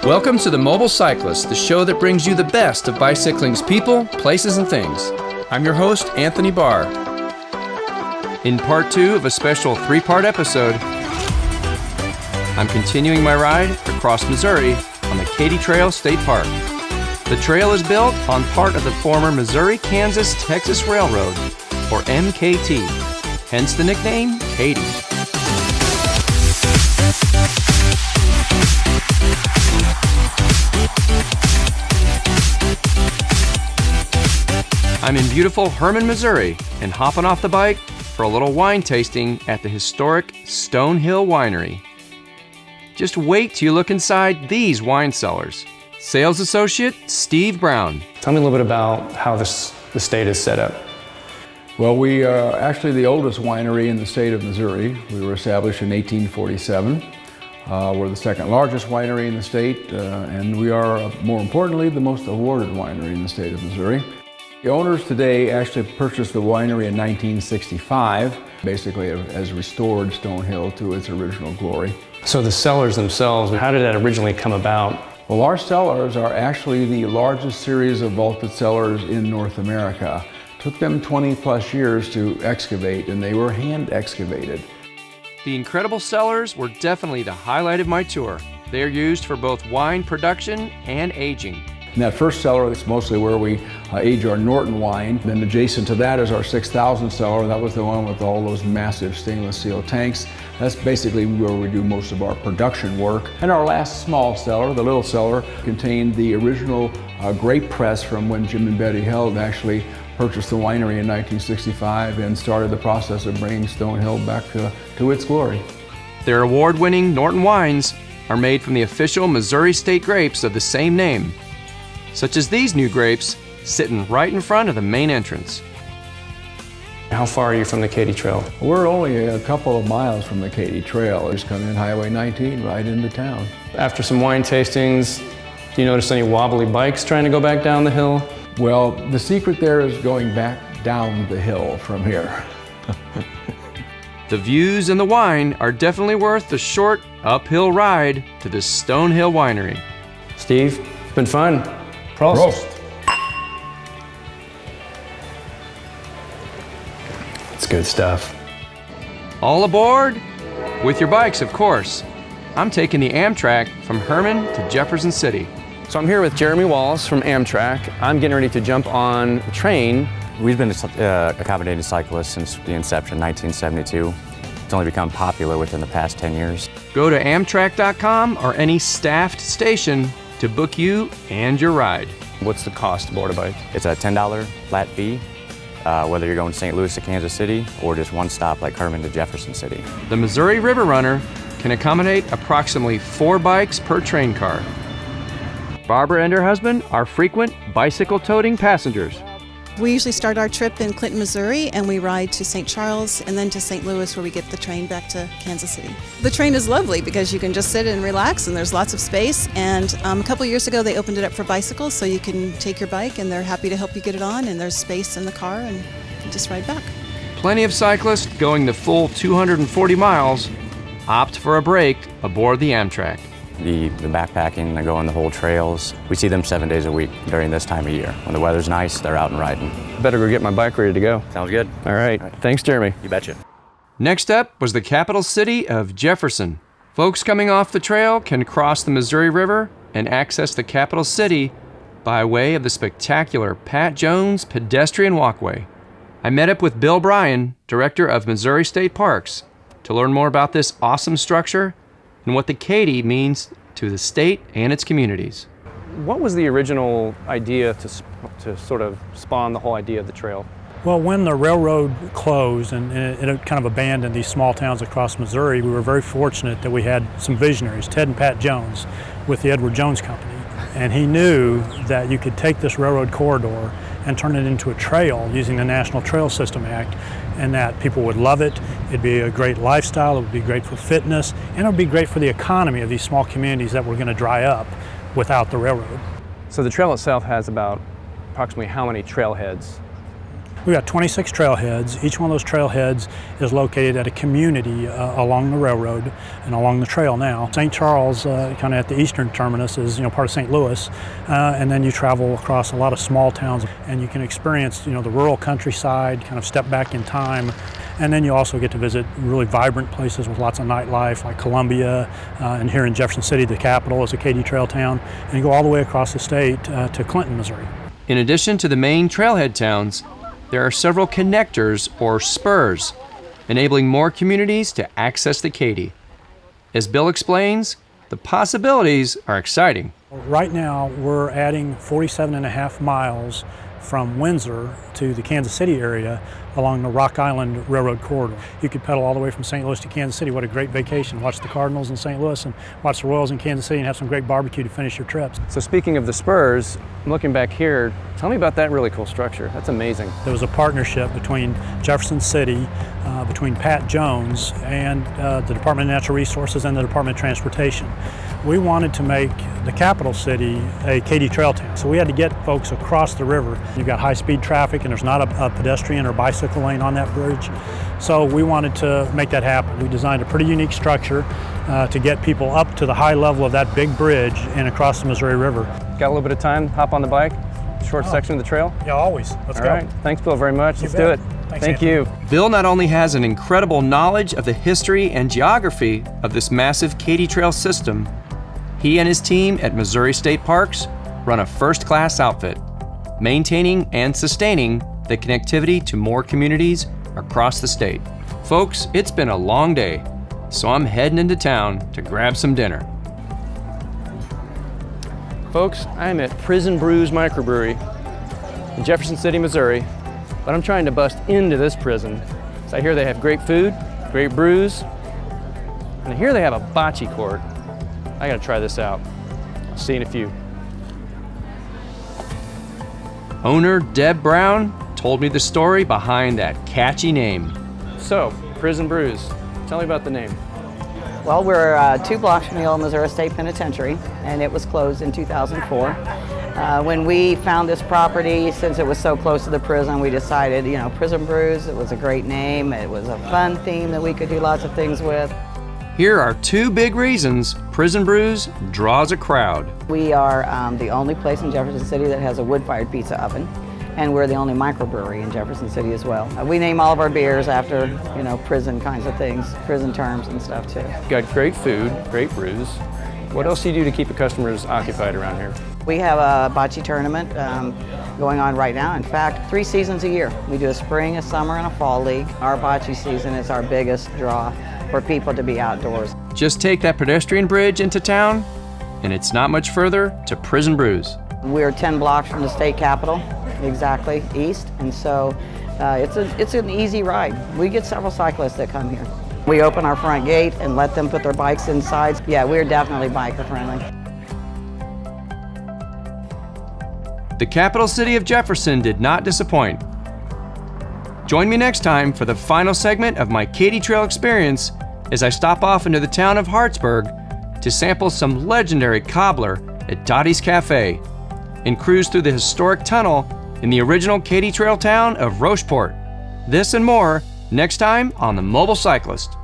Welcome to the Mobile Cyclist, the show that brings you the best of bicycling's people, places, and things. I'm your host, Anthony Barr. In part 2 of a special 3-part episode, I'm continuing my ride across Missouri on the Katy Trail State Park. The trail is built on part of the former Missouri-Kansas-Texas Railroad, or MKT, hence the nickname Katy. I'm in beautiful Hermann, Missouri, and hopping off the bike for a little wine tasting at the historic Stone Hill Winery. Just wait till you look inside these wine cellars. Sales Associate Steve Brown. Tell me a little bit about how the state is set up. Well, we are actually the oldest winery in the state of Missouri. We were established in 1847. We're the second largest winery in the state, and we are, more importantly, the most awarded winery in the state of Missouri. The owners today actually purchased the winery in 1965, basically has restored Stonehill to its original glory. So the cellars themselves, how did that originally come about? Well, our cellars are actually the largest series of vaulted cellars in North America. It took them 20 plus years to excavate, and they were hand excavated. The incredible cellars were definitely the highlight of my tour. They are used for both wine production and aging. In that first cellar, that's mostly where we age our Norton wine. Then adjacent to that is our 6,000 cellar. That was the one with all those massive stainless steel tanks. That's basically where we do most of our production work. And our last small cellar, the little cellar, contained the original grape press from when Jim and Betty Held actually purchased the winery in 1965 and started the process of bringing Stonehill back to its glory. Their award-winning Norton wines are made from the official Missouri State grapes of the same name, such as these new grapes sitting right in front of the main entrance. How far are you from the Katy Trail? We're only a couple of miles from the Katy Trail. Just come in Highway 19 right into town. After some wine tastings, do you notice any wobbly bikes trying to go back down the hill? Well, the secret there is going back down the hill from here. The views and the wine are definitely worth the short uphill ride to the Stonehill Winery. Steve, it's been fun. Prost. It's good stuff. All aboard? With your bikes, of course. I'm taking the Amtrak from Hermann to Jefferson City. So I'm here with Jeremy Walls from Amtrak. I'm getting ready to jump on a train. We've been accommodating cyclists since the inception, 1972. It's only become popular within the past 10 years. Go to Amtrak.com or any staffed station to book you and your ride. What's the cost to board a bike? It's a $10 flat fee, whether you're going St. Louis to Kansas City or just one stop like Hermann to Jefferson City. The Missouri River Runner can accommodate approximately 4 bikes per train car. Barbara and her husband are frequent bicycle-toting passengers. We usually start our trip in Clinton, Missouri, and we ride to St. Charles and then to St. Louis, where we get the train back to Kansas City. The train is lovely because you can just sit and relax, and there's lots of space. And a couple years ago, they opened it up for bicycles, so you can take your bike, and they're happy to help you get it on, and there's space in the car, and you can just ride back. Plenty of cyclists going the full 240 miles opt for a break aboard the Amtrak. The backpacking, going the whole trails, we see them 7 days a week during this time of year. When the weather's nice, they're out and riding. Better go get my bike ready to go. Sounds good. All right. Thanks, Jeremy. You betcha. Next up was the capital city of Jefferson. Folks coming off the trail can cross the Missouri River and access the capital city by way of the spectacular Pat Jones Pedestrian Walkway. I met up with Bill Bryan, director of Missouri State Parks, to learn more about this awesome structure and what the Katy means to the state and its communities. What was the original idea to sort of spawn the whole idea of the trail? Well, when the railroad closed and it kind of abandoned these small towns across Missouri, we were very fortunate that we had some visionaries, Ted and Pat Jones, with the Edward Jones Company. And he knew that you could take this railroad corridor and turn it into a trail using the National Trail System Act, and that people would love it. It'd be a great lifestyle, it would be great for fitness, and it would be great for the economy of these small communities that were going to dry up without the railroad. So the trail itself has about approximately how many trailheads? We've got 26 trailheads. Each one of those trailheads is located at a community along the railroad and along the trail now. St. Charles, kind of at the eastern terminus, is part of St. Louis, and then you travel across a lot of small towns, and you can experience the rural countryside, kind of step back in time. And then you also get to visit really vibrant places with lots of nightlife, like Columbia, and here in Jefferson City, the capital is a Katy Trail town, and you go all the way across the state to Clinton, Missouri. In addition to the main trailhead towns, there are several connectors or spurs, enabling more communities to access the Katy. As Bill explains, the possibilities are exciting. Right now, we're adding 47.5 miles from Windsor to the Kansas City area along the Rock Island Railroad corridor. You could pedal all the way from St. Louis to Kansas City. What a great vacation. Watch the Cardinals in St. Louis and watch the Royals in Kansas City and have some great barbecue to finish your trips. So speaking of the spurs, I'm looking back here. Tell me about that really cool structure. That's amazing. There was a partnership between Jefferson City, between Pat Jones and the Department of Natural Resources and the Department of Transportation. We wanted to make the capital city a Katy Trail town. So we had to get folks across the river. You've got high-speed traffic and there's not a pedestrian or bicycle lane on that bridge. So we wanted to make that happen. We designed a pretty unique structure to get people up to the high level of that big bridge and across the Missouri River. Got a little bit of time, hop on the bike, short section of the trail? Yeah, always. Let's go. All right, thanks Bill very much. Let's do it. Thanks, Thank Anthony. you. Bill not only has an incredible knowledge of the history and geography of this massive Katy Trail system, he and his team at Missouri State Parks run a first-class outfit, maintaining and sustaining the connectivity to more communities across the state. Folks, it's been a long day, so I'm heading into town to grab some dinner. Folks, I'm at Prison Brews Microbrewery in Jefferson City, Missouri, but I'm trying to bust into this prison. So I hear they have great food, great brews, and I hear they have a bocce court. I gotta try this out. I'll see you in a few. Owner Deb Brown told me the story behind that catchy name. So, Prison Brews, tell me about the name. Well, we're 2 blocks from the old Missouri State Penitentiary, and it was closed in 2004. When we found this property, since it was so close to the prison, we decided, Prison Brews, it was a great name. It was a fun theme that we could do lots of things with. Here are 2 big reasons Prison Brews draws a crowd. We are the only place in Jefferson City that has a wood-fired pizza oven, and we're the only microbrewery in Jefferson City as well. We name all of our beers after, prison kinds of things, prison terms and stuff too. Got great food, great brews. What else do you do to keep the customers occupied around here? We have a bocce tournament going on right now. In fact, 3 seasons a year. We do a spring, a summer, and a fall league. Our bocce season is our biggest draw for people to be outdoors. Just take that pedestrian bridge into town, and it's not much further to Prison Brews. We're 10 blocks from the state capitol, exactly, east, and so it's an easy ride. We get several cyclists that come here. We open our front gate and let them put their bikes inside. Yeah, we're definitely biker friendly. The capital city of Jefferson did not disappoint. Join me next time for the final segment of my Katy Trail experience as I stop off into the town of Hartsburg to sample some legendary cobbler at Dottie's Cafe and cruise through the historic tunnel in the original Katy Trail town of Rocheport. This and more next time on the Mobile Cyclist.